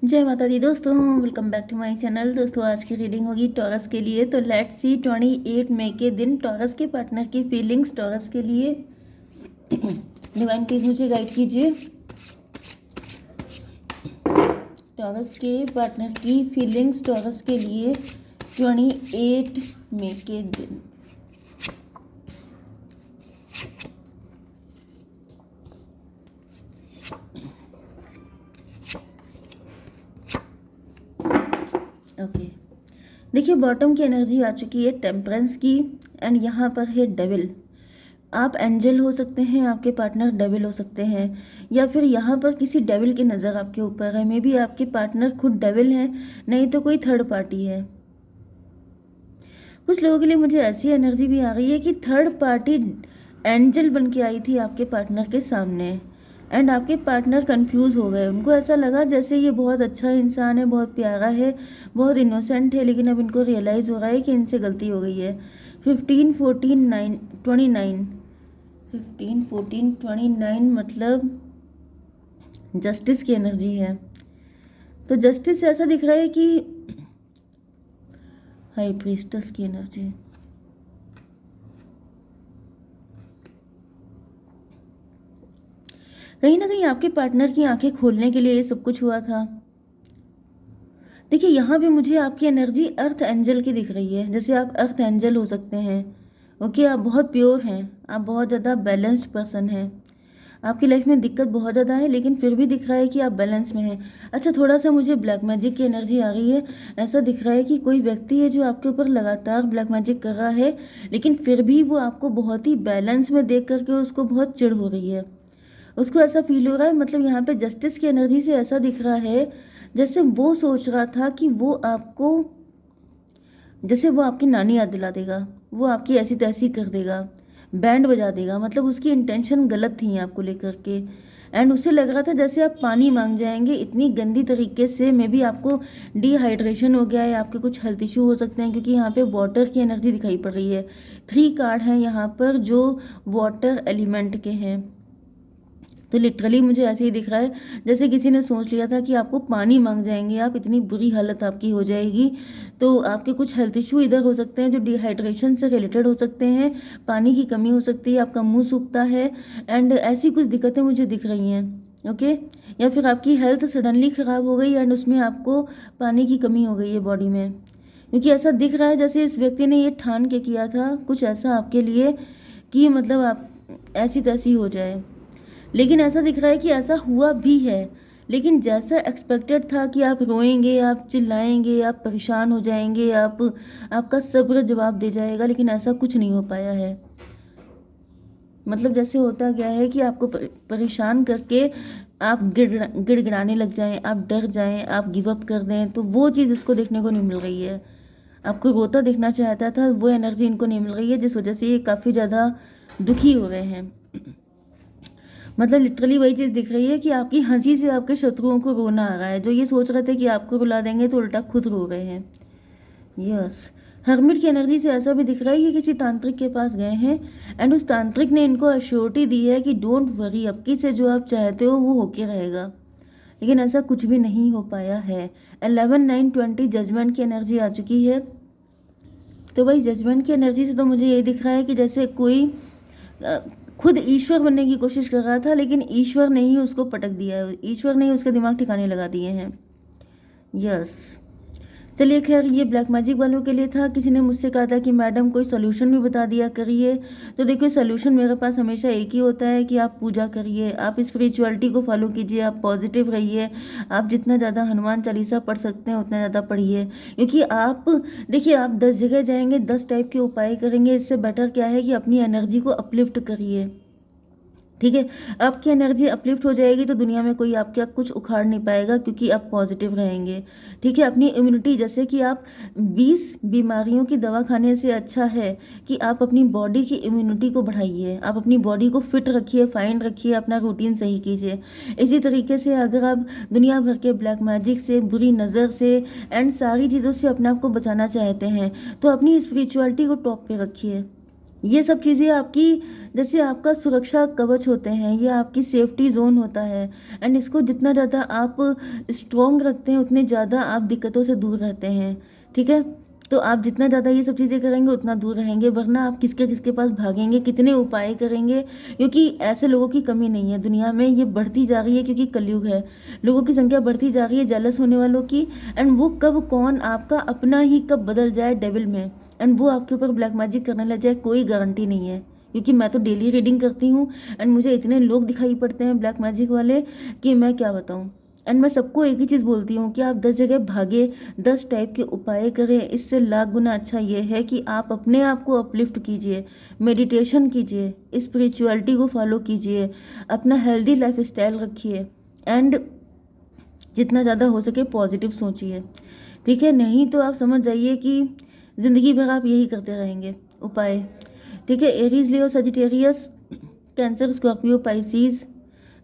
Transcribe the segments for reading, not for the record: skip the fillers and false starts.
जय माता दी दोस्तों, welcome back to my channel. दोस्तों आज की रीडिंग होगी टॉरस के लिए। तो लेट्स सी 28 मई के दिन टॉरस के पार्टनर की फीलिंग्स टॉरस के लिए। डिवाइन प्लीज मुझे गाइड कीजिए। टॉरस के पार्टनर की फीलिंग्स टॉरस के लिए 28 मई के दिन। ओके, देखिए बॉटम की एनर्जी आ चुकी है टेम्परेंस की, एंड यहाँ पर है डेविल। आप एंजल हो सकते हैं, आपके पार्टनर डेविल हो सकते हैं, या फिर यहाँ पर किसी डेविल की नज़र आपके ऊपर है। मे बी आपके पार्टनर खुद डेविल हैं, नहीं तो कोई थर्ड पार्टी है। कुछ लोगों के लिए मुझे ऐसी एनर्जी भी आ रही है कि थर्ड पार्टी एंजल बन के आई थी आपके पार्टनर के सामने, एंड आपके पार्टनर कंफ्यूज हो गए। उनको ऐसा लगा जैसे ये बहुत अच्छा इंसान है, बहुत प्यारा है, बहुत इनोसेंट है, लेकिन अब इनको रियलाइज़ हो रहा है कि इनसे गलती हो गई है। 15 14 9 29 15 14 29 मतलब जस्टिस की एनर्जी है। तो जस्टिस ऐसा दिख रहा है कि हाई प्रीस्टस की एनर्जी। कहीं ना कहीं आपके पार्टनर की आंखें खोलने के लिए ये सब कुछ हुआ था। देखिए यहाँ पे मुझे आपकी एनर्जी अर्थ एंजल की दिख रही है, जैसे आप अर्थ एंजल हो सकते हैं। ओके, आप बहुत प्योर हैं, आप बहुत ज़्यादा बैलेंस्ड पर्सन हैं। आपकी लाइफ में दिक्कत बहुत ज़्यादा है, लेकिन फिर भी दिख रहा है कि आप बैलेंस में हैं। अच्छा, थोड़ा सा मुझे ब्लैक मैजिक की एनर्जी आ रही है। ऐसा दिख रहा है कि कोई व्यक्ति है जो आपके ऊपर लगातार ब्लैक मैजिक कर रहा है, लेकिन फिर भी वो आपको बहुत ही बैलेंस में देख करके उसको बहुत चिढ़ हो रही है। उसको ऐसा फील हो रहा है, मतलब यहाँ पे जस्टिस की एनर्जी से ऐसा दिख रहा है जैसे वो सोच रहा था कि वो आपको, जैसे वो आपकी नानी याद दिला देगा, वो आपकी ऐसी तैसी कर देगा, बैंड बजा देगा। मतलब उसकी इंटेंशन गलत थी आपको लेकर के, एंड उसे लग रहा था जैसे आप पानी मांग जाएंगे इतनी गंदी तरीके से। मे बी आपको डिहाइड्रेशन हो गया है, आपके कुछ हेल्थ इशू हो सकते हैं, क्योंकि यहाँ पे वाटर की एनर्जी दिखाई पड़ रही है। 3 कार्ड हैं यहाँ पर जो वाटर एलिमेंट के हैं। तो लिटरली मुझे ऐसे ही दिख रहा है जैसे किसी ने सोच लिया था कि आपको पानी मांग जाएंगे आप, इतनी बुरी हालत आपकी हो जाएगी। तो आपके कुछ हेल्थ इशू इधर हो सकते हैं जो डिहाइड्रेशन से रिलेटेड हो सकते हैं, पानी की कमी हो सकती है, आपका मुंह सूखता है, एंड ऐसी कुछ दिक्कतें मुझे दिख रही हैं। ओके, या फिर आपकी हेल्थ सडनली ख़राब हो गई एंड उसमें आपको पानी की कमी हो गई है बॉडी में। क्योंकि ऐसा दिख रहा है जैसे इस व्यक्ति ने ये ठान के किया था कुछ ऐसा आपके लिए कि मतलब आप ऐसी तैसी हो जाए। लेकिन ऐसा दिख रहा है कि ऐसा हुआ भी है, लेकिन जैसा एक्सपेक्टेड था कि आप रोएंगे, आप चिल्लाएंगे, आप परेशान हो जाएंगे, आपका सब्र जवाब दे जाएगा, लेकिन ऐसा कुछ नहीं हो पाया है। मतलब जैसे होता गया है कि आपको परेशान करके आप गिड़गिड़ाने लग जाएं, आप डर जाएं, आप गिव अप कर दें, तो वो चीज़ इसको देखने को नहीं मिल रही है। आपको रोता देखना चाहता था, वो एनर्जी इनको नहीं मिल रही है, जिस वजह से ये काफ़ी ज़्यादा दुखी हो रहे हैं। मतलब लिटरली वही चीज़ दिख रही है कि आपकी हंसी से आपके शत्रुओं को रोना आ रहा है। जो ये सोच रहे थे कि आपको रुला देंगे तो उल्टा खुद रो रहे हैं। यस, हर्मिट की एनर्जी से ऐसा भी दिख रहा है कि किसी तांत्रिक के पास गए हैं, एंड उस तांत्रिक ने इनको अश्योरिटी दी है कि डोंट वरी, अब की से जो आप चाहते हो वो होके रहेगा। लेकिन ऐसा कुछ भी नहीं हो पाया है। 11 9 20 जजमेंट की एनर्जी आ चुकी है। तो भाई जजमेंट की एनर्जी से तो मुझे ये दिख रहा है कि जैसे कोई अ, खुद ईश्वर बनने की कोशिश कर रहा था, लेकिन ईश्वर ने ही उसको पटक दिया है, ईश्वर ने ही उसके दिमाग ठिकाने लगा दिए हैं। यस, चलिए खैर ये ब्लैक मैजिक वालों के लिए था। किसी ने मुझसे कहा था कि मैडम कोई सोल्यूशन भी बता दिया करिए। तो देखिए सोल्यूशन मेरे पास हमेशा एक ही होता है कि आप पूजा करिए, आप स्पिरिचुअलिटी को फॉलो कीजिए, आप पॉजिटिव रहिए। आप जितना ज़्यादा हनुमान चालीसा पढ़ सकते हैं उतना ज़्यादा पढ़िए, क्योंकि आप देखिए आप 10 जगह जाएंगे, 10 टाइप के उपाय करेंगे, इससे बेटर क्या है कि अपनी एनर्जी को अपलिफ्ट करिए। ठीक है, आपकी एनर्जी अपलिफ्ट हो जाएगी तो दुनिया में कोई आपका कुछ उखाड़ नहीं पाएगा, क्योंकि आप पॉजिटिव रहेंगे। ठीक है, अपनी इम्यूनिटी, जैसे कि आप 20 बीमारियों की दवा खाने से अच्छा है कि आप अपनी बॉडी की इम्यूनिटी को बढ़ाइए, आप अपनी बॉडी को फिट रखिए, फाइन रखिए, अपना रूटीन सही कीजिए। इसी तरीके से अगर आप दुनिया भर के ब्लैक मैजिक से, बुरी नज़र से एंड सारी चीज़ों से अपने आप को बचाना चाहते हैं, तो अपनी स्पिरिचुअलिटी को टॉप पे रखिए। ये सब चीज़ें आपकी जैसे आपका सुरक्षा कवच होते हैं, ये आपकी सेफ्टी जोन होता है। एंड इसको जितना ज़्यादा आप स्ट्रॉन्ग रखते हैं उतने ज़्यादा आप दिक्कतों से दूर रहते हैं। ठीक है, तो आप जितना ज़्यादा ये सब चीज़ें करेंगे उतना दूर रहेंगे, वरना आप किसके किसके पास भागेंगे, कितने उपाय करेंगे, क्योंकि ऐसे लोगों की कमी नहीं है दुनिया में, ये बढ़ती जा रही है क्योंकि कलयुग है। लोगों की संख्या बढ़ती जा रही है जेलस होने वालों की। एंड वो कब कौन आपका अपना ही कब बदल जाए डेविल में, एंड वो आपके ऊपर ब्लैक मैजिक करने लग जाए, कोई गारंटी नहीं है। क्योंकि मैं तो डेली रीडिंग करती हूँ एंड मुझे इतने लोग दिखाई पड़ते हैं ब्लैक मैजिक वाले कि मैं क्या बताऊँ। एंड मैं सबको एक ही चीज़ बोलती हूँ कि आप 10 जगह भागे, 10 टाइप के उपाय करें, इससे लाख गुना अच्छा ये है कि आप अपने आप को अपलिफ्ट कीजिए, मेडिटेशन कीजिए, स्पिरिचुअलिटी को फॉलो कीजिए, अपना हेल्दी लाइफ स्टाइल रखिए एंड जितना ज़्यादा हो सके पॉजिटिव सोचिए। ठीक है, नहीं तो आप समझ जाइए कि ज़िंदगी भर आप यही करते रहेंगे उपाय। ठीक है, एरीज, लियो, सजिटेरियस, कैंसर, स्कॉर्पियो, पाइसीज,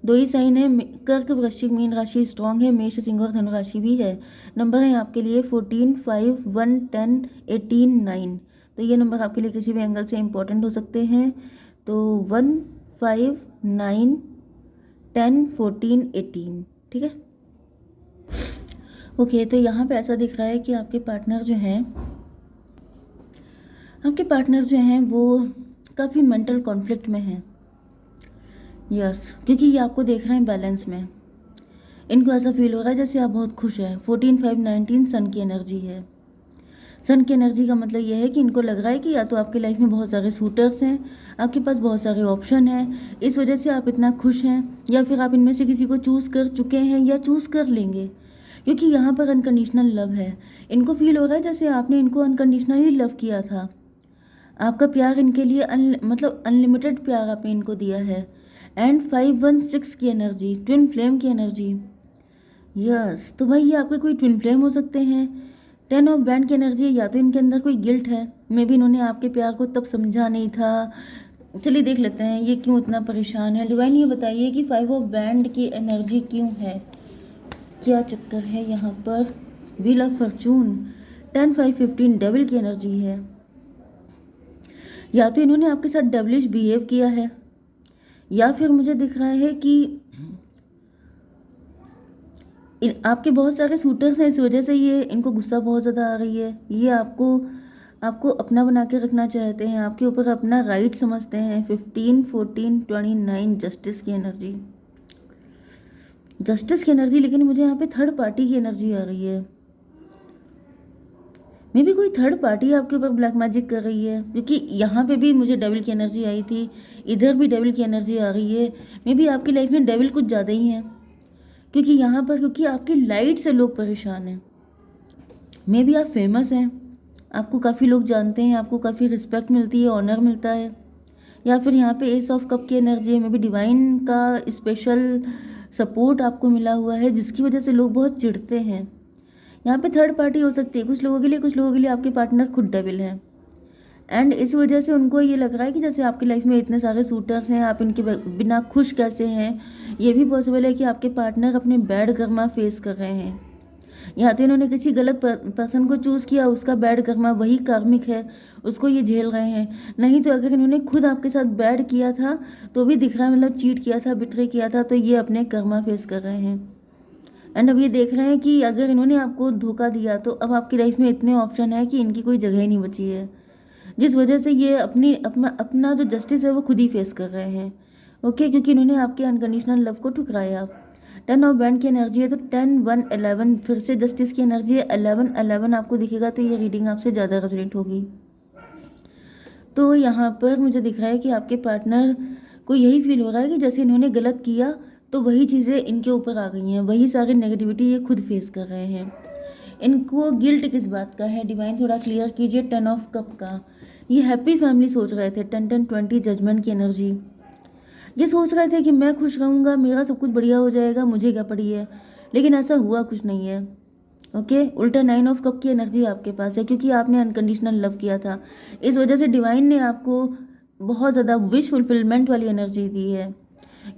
2 ही साइन है। कर्क, वृश्चिक, मीन राशि स्ट्रांग है। मेष, सिंह और धनु राशि भी है। नंबर है आपके लिए 14, 5, 1, 10, 18, 9। तो ये नंबर आपके लिए किसी भी एंगल से इंपॉर्टेंट हो सकते हैं। तो 1, 5, 9, 10, 14, 18। ठीक है, ओके। तो यहाँ पे ऐसा दिख रहा है कि आपके पार्टनर जो हैं वो काफ़ी मेंटल कॉन्फ्लिक्ट में हैं। यस, क्योंकि ये आपको देख रहे हैं बैलेंस में। इनको ऐसा फील हो रहा है जैसे आप बहुत खुश हैं। 14, 5, 19 सन की एनर्जी है। सन की एनर्जी का मतलब ये है कि इनको लग रहा है कि या तो आपकी लाइफ में बहुत सारे सूटर्स हैं, आपके पास बहुत सारे ऑप्शन हैं, इस वजह से आप इतना खुश हैं, या फिर आप इनमें से किसी को चूज़ कर चुके हैं या चूज़ कर लेंगे, क्योंकि यहाँ पर अनकंडीशनल लव है। इनको फील हो रहा है जैसे आपने इनको अनकंडीशनली लव किया था। आपका प्यार इनके लिए मतलब अनलिमिटेड प्यार आपने इनको दिया है। एंड 516 की एनर्जी, ट्विन फ्लेम की एनर्जी। यस, तो भाई ये आपके कोई ट्विन फ्लेम हो सकते हैं। 10 ऑफ बैंड की एनर्जी है, या तो इनके अंदर कोई गिल्ट है, मे बी इन्होंने आपके प्यार को तब समझा नहीं था। चलिए देख लेते हैं ये क्यों इतना परेशान है। डिवाइन ये बताइए कि 5 ऑफ बैंड की एनर्जी क्यों है, क्या चक्कर है यहाँ पर। व्हील ऑफ फॉर्चून, 10, 5, 15 डेविल की एनर्जी है। या तो इन्होंने आपके साथ डेविलिश बिहेव किया है, या फिर मुझे दिख रहा है कि आपके बहुत सारे सूटर्स हैं, इस वजह से ये इनको गुस्सा बहुत ज़्यादा आ रही है। ये आपको अपना बना के रखना चाहते हैं, आपके ऊपर अपना राइट समझते हैं। 15, 14, 29 जस्टिस की एनर्जी, लेकिन मुझे यहाँ पे थर्ड पार्टी की एनर्जी आ रही है। मे भी कोई थर्ड पार्टी आपके ऊपर ब्लैक मैजिक कर रही है, क्योंकि यहाँ पे भी मुझे डेविल की एनर्जी आई थी, इधर भी डेविल की एनर्जी आ रही है। मे भी आपकी लाइफ में डेविल कुछ ज़्यादा ही हैं, क्योंकि आपकी लाइट से लोग परेशान हैं। मे भी आप फेमस हैं, आपको काफ़ी लोग जानते हैं, आपको काफ़ी रिस्पेक्ट मिलती है, ऑनर मिलता है। या फिर यहाँ पे एस ऑफ कप की एनर्जी है, मे भी डिवाइन का स्पेशल सपोर्ट आपको मिला हुआ है, जिसकी वजह से लोग बहुत चिढ़ते हैं। यहाँ पे थर्ड पार्टी हो सकती है कुछ लोगों के लिए आपके पार्टनर खुद डेविल हैं। एंड इस वजह से उनको ये लग रहा है कि जैसे आपकी लाइफ में इतने सारे सूटर्स हैं, आप इनके बिना खुश कैसे हैं। ये भी पॉसिबल है कि आपके पार्टनर अपने बैड कर्मा फेस कर रहे हैं, या तो इन्होंने किसी गलत पर्सन को चूज़ किया, उसका बैड कर्मा वही कार्मिक है, उसको ये झेल रहे हैं। नहीं तो अगर इन्होंने खुद आपके साथ बैड किया था तो भी दिख रहा है, मतलब चीट किया था, बिट्रे किया था, तो ये अपने कर्मा फेस कर रहे हैं। एंड अब ये देख रहे हैं कि अगर इन्होंने आपको धोखा दिया तो अब आपकी लाइफ में इतने ऑप्शन है कि इनकी कोई जगह ही नहीं बची है, जिस वजह से ये अपना जो जस्टिस है वो खुद ही फेस कर रहे हैं। ओके, क्योंकि इन्होंने आपके अनकंडीशनल लव को ठुकराया। 10 ऑफ बैंड की एनर्जी है, तो 10, 1, 11 फिर से जस्टिस की एनर्जी है। 11, 11 आपको दिखेगा तो ये रीडिंग आपसे ज़्यादा रेजोनेट होगी। तो यहाँ पर मुझे दिख रहा है कि आपके पार्टनर को यही फील हो रहा है कि जैसे इन्होंने गलत किया तो वही चीज़ें इनके ऊपर आ गई हैं, वही सारी नेगेटिविटी ये खुद फेस कर रहे हैं। इनको गिल्ट किस बात का है, डिवाइन थोड़ा क्लियर कीजिए। 10 ऑफ कप का, ये हैप्पी फैमिली सोच रहे थे। 10, 10, 20 जजमेंट की एनर्जी, ये सोच रहे थे कि मैं खुश रहूँगा, मेरा सब कुछ बढ़िया हो जाएगा, मुझे क्या पड़ी है, लेकिन ऐसा हुआ कुछ नहीं है। ओके, उल्टा 9 ऑफ कप की एनर्जी आपके पास है, क्योंकि आपने अनकंडीशनल लव किया था। इस वजह से डिवाइन ने आपको बहुत ज़्यादा विश फुलफिलमेंट वाली एनर्जी दी है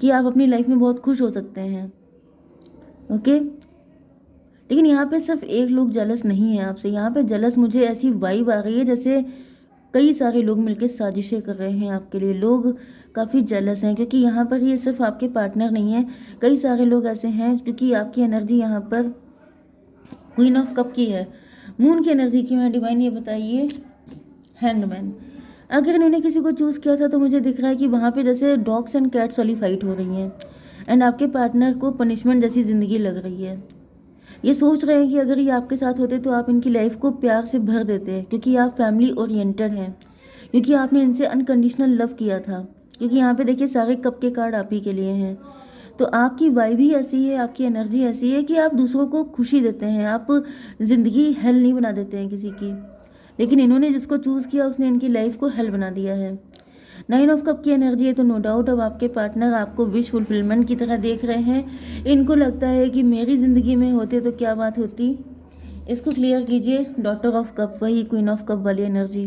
कि आप अपनी लाइफ में बहुत खुश हो सकते हैं। ओके, लेकिन यहाँ पे सिर्फ एक लोग जेलस नहीं है आपसे, यहाँ पे जेलस मुझे ऐसी वाइब आ रही है जैसे कई सारे लोग मिलकर साजिशें कर रहे हैं आपके लिए। लोग काफ़ी जेलस हैं, क्योंकि यहाँ पर ये सिर्फ आपके पार्टनर नहीं है, कई सारे लोग ऐसे हैं, क्योंकि आपकी एनर्जी यहाँ पर क्वीन ऑफ कप की है। मून की एनर्जी क्यों है डिवाइन, ये बताइए। हैंगमैन। अगर इन्होंने किसी को चूज़ किया था तो मुझे दिख रहा है कि वहाँ पे जैसे डॉग्स एंड कैट्स वाली फाइट हो रही है, एंड आपके पार्टनर को पनिशमेंट जैसी ज़िंदगी लग रही है। ये सोच रहे हैं कि अगर ये आपके साथ होते तो आप इनकी लाइफ को प्यार से भर देते, क्योंकि आप फैमिली ओरिएंटेड हैं, क्योंकि आपने इनसे अनकंडीशनल लव किया था। क्योंकि यहाँ पे देखिए सारे कप के कार्ड आप ही के लिए हैं। तो आपकी वाइब ही ऐसी है, आपकी एनर्जी ऐसी है कि आप दूसरों को खुशी देते हैं, आप ज़िंदगी हेल नहीं बना देते हैं किसी की। लेकिन इन्होंने जिसको चूज़ किया उसने इनकी लाइफ को हेल बना दिया है। 9 ऑफ कप की एनर्जी है, तो नो डाउट अब आपके पार्टनर आपको विश फुलफिलमेंट की तरह देख रहे हैं। इनको लगता है कि मेरी ज़िंदगी में होते तो क्या बात होती। इसको क्लियर कीजिए। डॉटर ऑफ कप, वही क्वीन ऑफ कप वाली एनर्जी।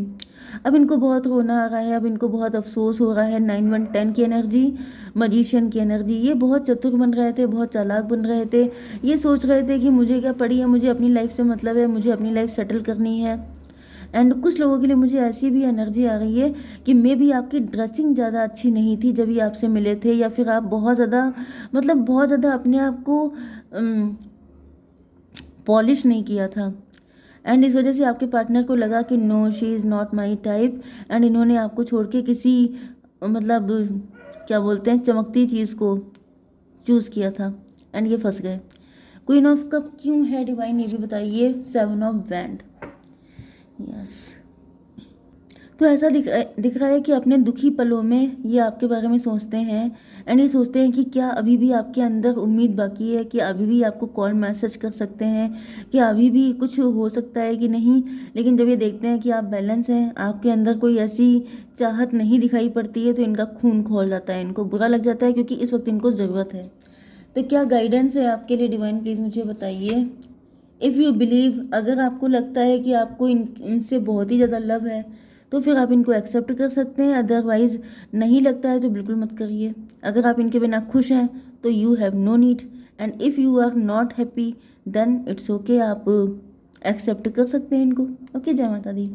अब इनको बहुत रोना आ रहा है, अब इनको बहुत अफसोस हो रहा है। 9 1 10 की एनर्जी, मजिशियन की एनर्जी। ये बहुत चतुर बन रहे थे, बहुत चालाक बन रहे थे। ये सोच रहे थे कि मुझे क्या पड़ी है, मुझे अपनी लाइफ से मतलब है, मुझे अपनी लाइफ सेटल करनी है। एंड कुछ लोगों के लिए मुझे ऐसी भी एनर्जी आ रही है कि मे भी आपकी ड्रेसिंग ज़्यादा अच्छी नहीं थी जब ये आपसे मिले थे, या फिर आप बहुत ज़्यादा मतलब बहुत ज़्यादा अपने आप को पॉलिश नहीं किया था। एंड इस वजह से आपके पार्टनर को लगा कि no she is not my type, and इन्होंने आपको छोड़ के किसी मतलब क्या बोलते हैं चमकती चीज़ को चूज़ किया था, एंड ये फंस गए। क्वीन ऑफ कप क्यों है डिवाइन, ये भी बताइए। 7 ऑफ वैंड। यस, तो ऐसा दिख रहा है कि अपने दुखी पलों में ये आपके बारे में सोचते हैं, एंड ये सोचते हैं कि क्या अभी भी आपके अंदर उम्मीद बाकी है, कि अभी भी आपको कॉल मैसेज कर सकते हैं, कि अभी भी कुछ हो सकता है कि नहीं। लेकिन जब ये देखते हैं कि आप बैलेंस हैं, आपके अंदर कोई ऐसी चाहत नहीं दिखाई पड़ती है, तो इनका खून खौल जाता है, इनको बुरा लग जाता है, क्योंकि इस वक्त इनको ज़रूरत है। तो क्या गाइडेंस है आपके लिए डिवाइन, प्लीज़ मुझे बताइए। इफ़ यू बिलीव, अगर आपको लगता है कि आपको इनसे बहुत ही ज़्यादा लव है तो फिर आप इनको एक्सेप्ट कर सकते हैं, अदरवाइज़ नहीं लगता है तो बिल्कुल मत करिए। अगर आप इनके बिना खुश हैं तो you have no need, and if you are not happy then it's okay, आप एक्सेप्ट कर सकते हैं इनको। ओके, जय माता दी।